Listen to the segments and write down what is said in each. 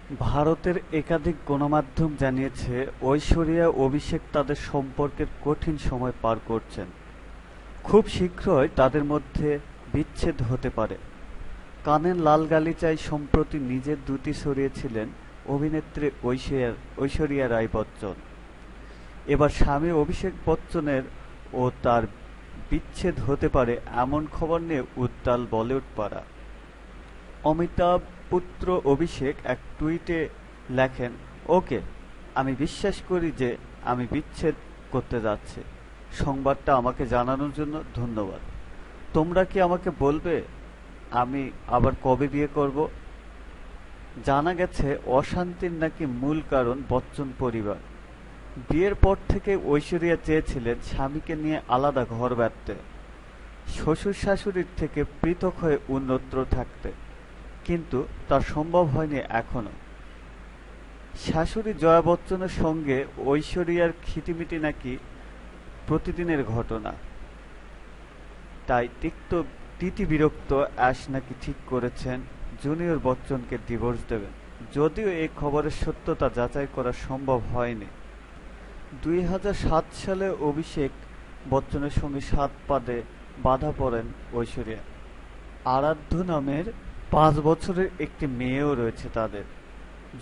ভারতের একাধিক গণমাধ্যম জানিয়েছে, ঐশ্বরিয়া অভিষেক তাদের সম্পর্কের কঠিন সময় পার করছেন। খুব শীঘ্রই তাদের মধ্যে বিচ্ছেদ হতে পারে। কানের লাল গালিচায় সম্প্রতি নিজের দ্যুতি ছড়িয়েছিলেন অভিনেত্রী ঐশ্বরিয়া রাই বচ্চন। এবার স্বামী অভিষেক বচ্চনের ও তার বিচ্ছেদ হতে পারে এমন খবর নিয়ে উত্তাল বলিউড পাড়া। অমিতাভ পুত্র অভিষেক এক টুইটে লেখেন, ওকে, আমি বিশ্বাস করি যে আমি বিচ্ছেদ করতে যাচ্ছি। সংবাদটা আমাকে জানানোর জন্য ধন্যবাদ। তোমরা কি আমাকে বলবে আমি আবার কবে বিয়ে করব? জানা গেছে অশান্তির নাকি মূল কারণ বচ্চন পরিবার। বিয়ের পর থেকে ঐশ্বরিয়া চেয়েছিলেন স্বামীকে নিয়ে আলাদা ঘর বাঁধতে, শ্বশুর শাশুড়ির থেকে পৃথক হয়ে অন্যত্র থাকতে, কিন্তু তা সম্ভব হয়নি এখনো। শাশুড়ি জয়া বচ্চনের সঙ্গে ঐশ্বরিয়ার খিটিমিটি নাকি প্রতিদিনের ঘটনা। তাই তিতি বিরক্ত অ্যাশ নাকি ঠিক করেছেন জুনিয়র বচ্চনকে ডিভোর্স দেবেন, যদিও এই খবরের সত্যতা যাচাই করা সম্ভব হয়নি। 2007 সালে অভিষেক বচ্চনের সঙ্গে 7 পাদে বাঁধা পড়েন ঐশ্বরিয়া। আরাধ্য নামের 5 বছরের একটি মেয়েও রয়েছে তাদের।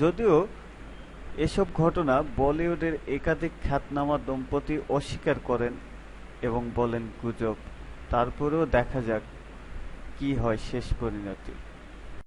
যদিও এসব ঘটনা বলিউডের একাধিক খ্যাতনামা দম্পতি অস্বীকার করেন এবং বলেন গুজব। তারপরেও দেখা যাক কি হয় শেষ পরিণতি।